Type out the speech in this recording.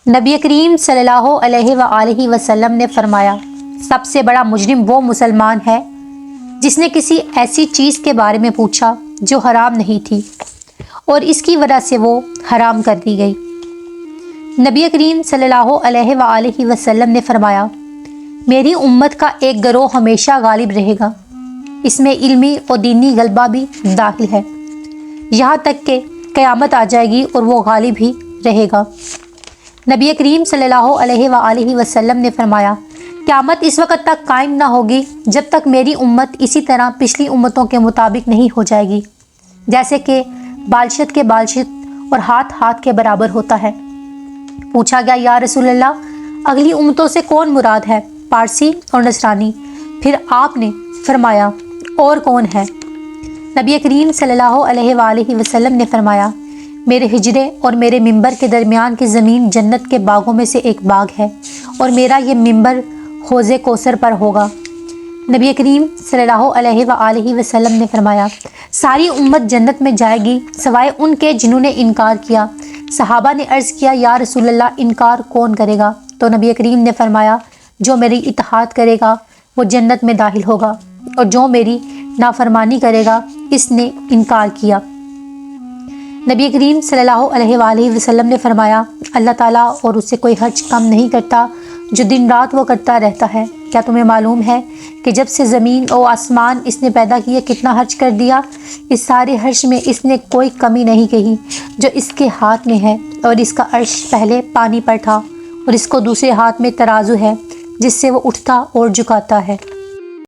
نبی کریم صلی اللہ علیہ وآلہ وسلم نے فرمایا، سب سے بڑا مجرم وہ مسلمان ہے جس نے کسی ایسی چیز کے بارے میں پوچھا جو حرام نہیں تھی اور اس کی وجہ سے وہ حرام کر دی گئی۔ نبی کریم صلی اللہ علیہ وآلہ وسلم نے فرمایا، میری امت کا ایک گروہ ہمیشہ غالب رہے گا، اس میں علمی اور دینی غلبہ بھی داخل ہے، یہاں تک کہ قیامت آ جائے گی اور وہ غالب ہی رہے گا۔ نبی کریم صلی اللہ علیہ وآلہ وسلم نے فرمایا، قیامت اس وقت تک قائم نہ ہوگی جب تک میری امت اسی طرح پچھلی امتوں کے مطابق نہیں ہو جائے گی، جیسے کہ بالشت کے بالشت اور ہاتھ ہاتھ کے برابر ہوتا ہے۔ پوچھا گیا، یا رسول اللہ، اگلی امتوں سے کون مراد ہے؟ پارسی اور نصرانی۔ پھر آپ نے فرمایا، اور کون ہے؟ نبی کریم صلی اللہ علیہ وآلہ وسلم نے فرمایا، میرے حجرے اور میرے ممبر کے درمیان کی زمین جنت کے باغوں میں سے ایک باغ ہے، اور میرا یہ ممبر حوض کوثر پر ہوگا۔ نبی کریم صلی اللہ علیہ وآلہ وسلم نے فرمایا، ساری امت جنت میں جائے گی سوائے ان کے جنہوں نے انکار کیا۔ صحابہ نے عرض کیا، یا رسول اللہ، انکار کون کرے گا؟ تو نبی کریم نے فرمایا، جو میری اطاعت کرے گا وہ جنت میں داخل ہوگا، اور جو میری نافرمانی کرے گا اس نے انکار کیا۔ نبی کریم صلی اللہ علیہ وآلہ وسلم نے فرمایا، اللہ تعالیٰ اور اس سے کوئی حرج کم نہیں کرتا جو دن رات وہ کرتا رہتا ہے۔ کیا تمہیں معلوم ہے کہ جب سے زمین و آسمان اس نے پیدا کیے کتنا حرج کر دیا؟ اس سارے حرج میں اس نے کوئی کمی نہیں کہی جو اس کے ہاتھ میں ہے، اور اس کا عرش پہلے پانی پر تھا، اور اس کو دوسرے ہاتھ میں ترازو ہے جس سے وہ اٹھتا اور جھکاتا ہے۔